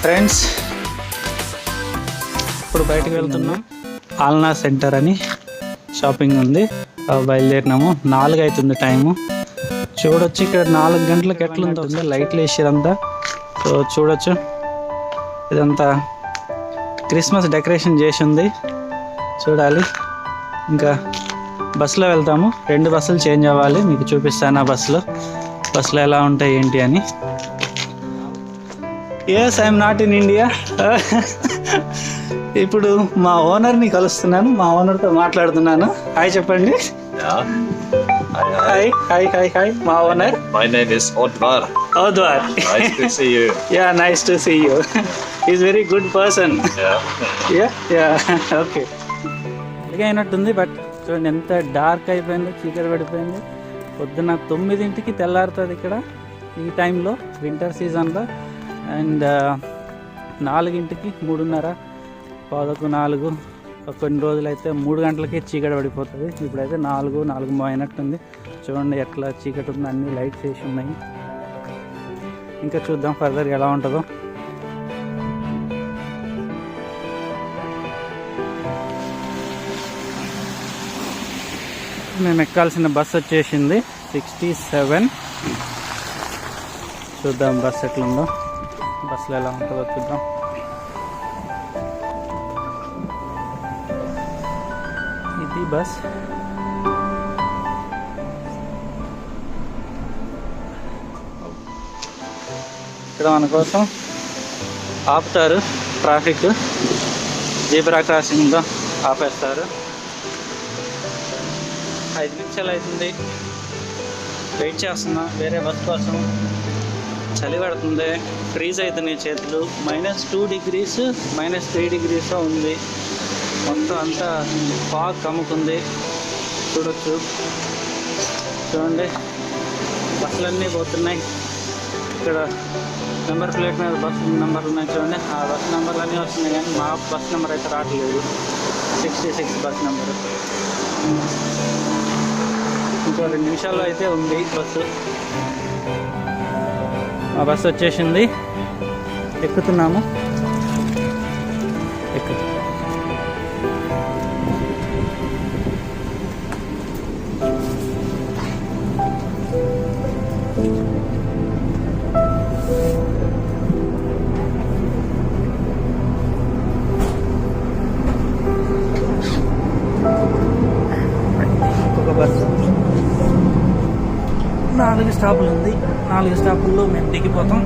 Friends, ఇప్పుడు బయటకు వెళ్తున్నాం. ఆల్నా సెంటర్ అని షాపింగ్ ఉంది, బయలుదేరినాము. 4 అవుతుంది టైము. చూడొచ్చు ఇక్కడ 4 గంటలకు ఎట్లా ఉంటుంది, లైట్లు వేసారంతా. సో చూడొచ్చు, ఇదంతా క్రిస్మస్ డెకరేషన్ చేసి ఉంది. చూడాలి. ఇంకా బస్సులో వెళ్తాము. 2 బస్సులు చేంజ్ అవ్వాలి. మీకు చూపిస్తాను ఆ బస్సులో ఎలా ఉంటాయి ఏంటి అని. Yes, I'm not in India. ఇప్పుడు మా ఓనర్ని కలుస్తున్నాను, మా ఓనర్తో మాట్లాడుతున్నాను. హాయ్ చెప్పండి. హాయ్ హాయ్ హాయ్ హాయ్ మా owner. My name is Odvar. Odvar. Nice to see you. Yeah, nice to see you. He's very good person. Yeah. Okay. అలాగే అయినట్టుంది. బట్ చూడండి ఎంత డార్క్ అయిపోయిందో, చీకటి పడిపోయింది. పొద్దున్న 9ంటికి తెల్లారుతుంది ఇక్కడ ఈ టైంలో, వింటర్ సీజన్లో. అండ్ 4ంటికి 3:30, 4 కొన్ని రోజులైతే 3 గంటలకి చీకటి పడిపోతుంది. ఇప్పుడైతే 4 అయినట్టుంది. చూడండి ఎట్లా చీకటి ఉంది, అన్ని లైట్స్ వేసి ఉన్నాయి. ఇంకా చూద్దాం ఫర్దర్ ఎలా ఉంటుందో. మేము ఎక్కాల్సిన బస్ వచ్చేసింది 67. చూద్దాం బస్ ఎట్లుందో, బస్సులో ఎలా ఉంటుందో చూద్దాం. ఇది బస్. ఇక్కడ మన కోసం ఆపుతారు, ట్రాఫిక్ జీబ్రా క్రాసింగ్లో ఆపేస్తారు. 5 నిమిషాలు అవుతుంది వెయిట్ చేస్తున్నా వేరే బస్ కోసం. చలి పడుతుంది, ఫ్రీజ్ అవుతున్నాయి చేతులు. -2 degrees, -3 degrees ఉంది. మొత్తం అంతా ఫాగ్ కమ్ముకుంది. చూడండి బస్సులన్నీ పోతున్నాయి. ఇక్కడ నెంబర్ ప్లేట్ మీద బస్సు నెంబర్లు ఉన్నాయి చూడండి. ఆ బస్ నెంబర్లు అన్నీ వస్తున్నాయి, కానీ మా బస్ నెంబర్ అయితే రావట్లేదు. 66 బస్ నెంబరు. ఇంకో 2 నిమిషాల్లో అయితే ఉంది బస్సు. ఆ బస్సు వచ్చేసింది, ఎక్కుతున్నాము. ఇంకొక బస్సు 4 స్టాపులు ఉంది. 4 స్టాపుల్లో మేము దిగిపోతాం.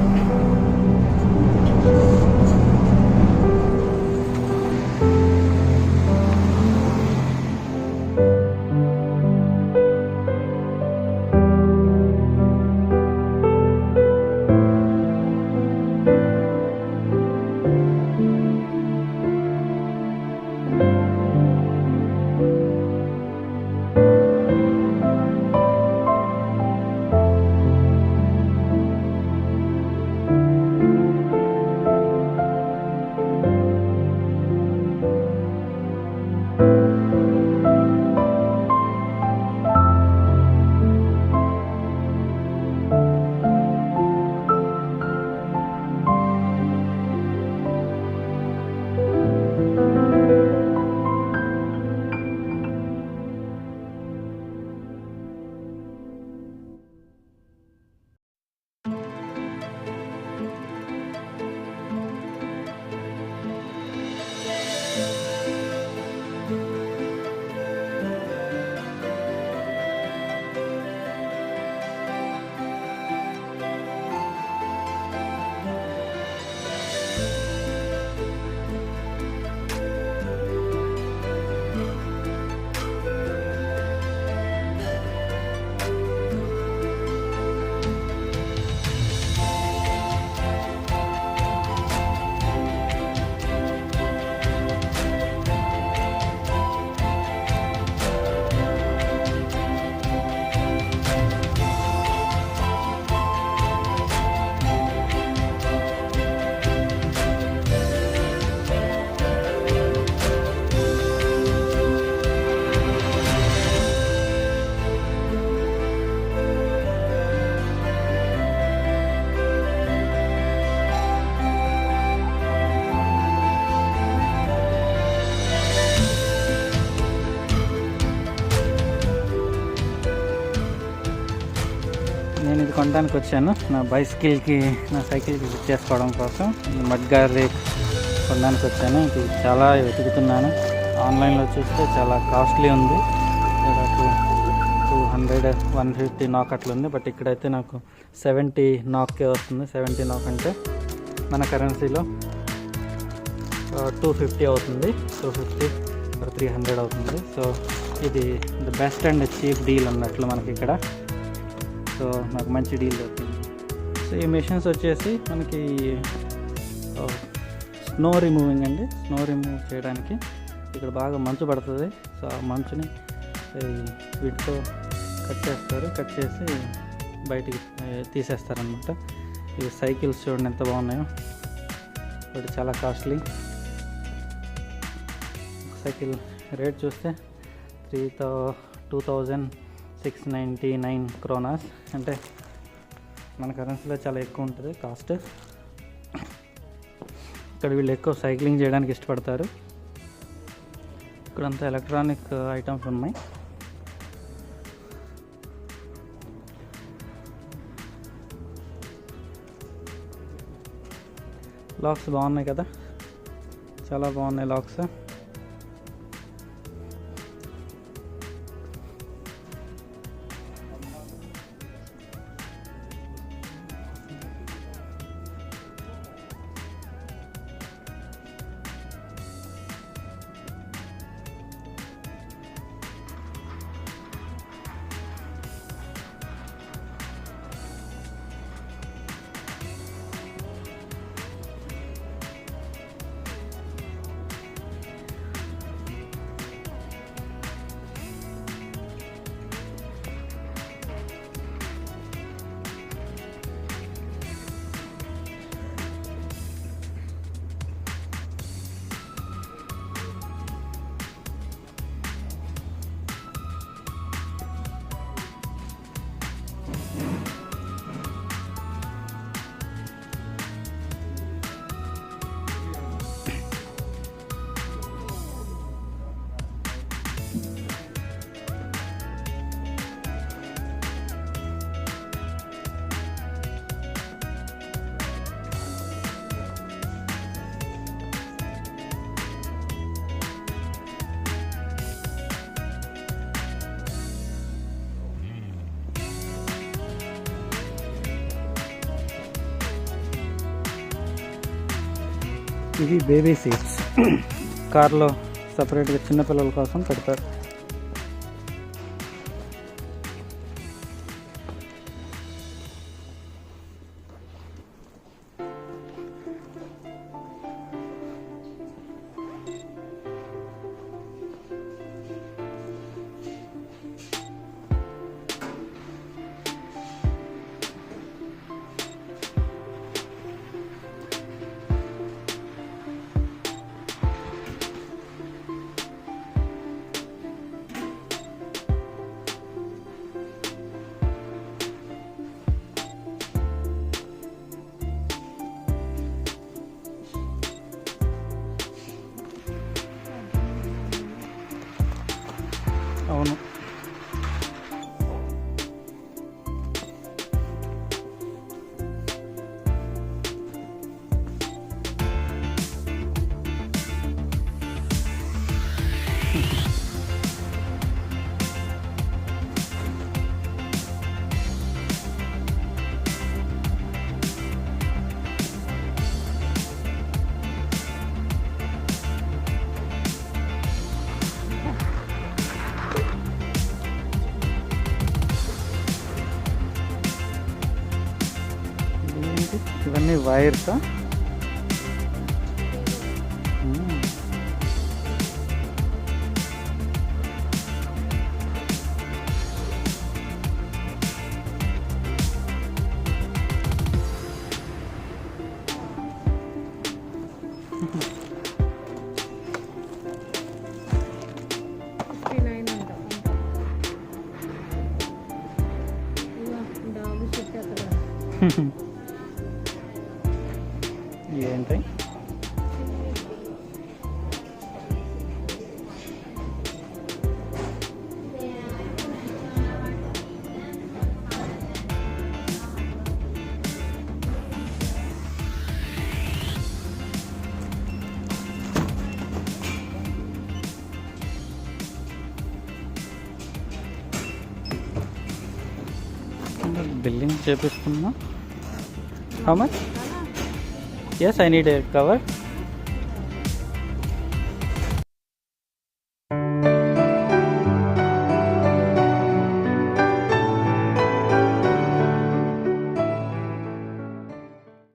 కొనడానికి వచ్చాను నా బైసికల్కి, నా సైకిల్కి ఫిట్ చేసుకోవడం కోసం. మడ్ గార్డ్ రేక్ కొనడానికి వచ్చాను. ఇది చాలా వెతుకుతున్నాను. ఆన్లైన్లో చూస్తే చాలా కాస్ట్లీ ఉంది, నాకు 200 150 నాక్ అట్లా ఉంది. బట్ ఇక్కడైతే నాకు 70 నాక్కే వస్తుంది. 70 నాక్ అంటే మన కరెన్సీలో 250 అవుతుంది, 250 or 300 అవుతుంది. సో ఇది the best and cheap deal అన్నట్లు మనకి ఇక్కడ. సో నాకు మంచి డీల్ దొరికింది. సో ఈ మెషిన్స్ వచ్చేసి మనకి స్నో రిమూవింగ్ అండి. స్నో రిమూవ్ చేయడానికి ఇక్కడ బాగా మంచు పడుతుంది. సో ఆ మంచుని వీటితో కట్ చేస్తారు, కట్ చేసి బయటికి తీసేస్తారనమాట. ఈ సైకిల్స్ చూడండి ఎంత బాగున్నాయో. బట్ చాలా కాస్ట్లీ. సైకిల్ రేట్ చూస్తే 2699 క్రోనాస్, అంటే మన కరెన్సీలో చాలా ఎక్కువ ఉంటుంది కాస్ట్. ఇక్కడ వీళ్ళు ఎక్కువ సైక్లింగ్ చేయడానికి ఇష్టపడతారు. ఇక్కడంతా ఎలక్ట్రానిక్ ఐటమ్స్ ఉన్నాయి. లాక్స్ బాగున్నాయి కదా, చాలా బాగున్నాయి లాక్స్. ఇవి బేబీ సీట్స్, కార్లో సపరేట్గా చిన్నపిల్లల కోసం పెడతారు. అవును, ఇవన్నీ వైర్స్. ఏంటి బిల్లింగ్ చేపిస్తున్నా. How much? Yes, I need a cover.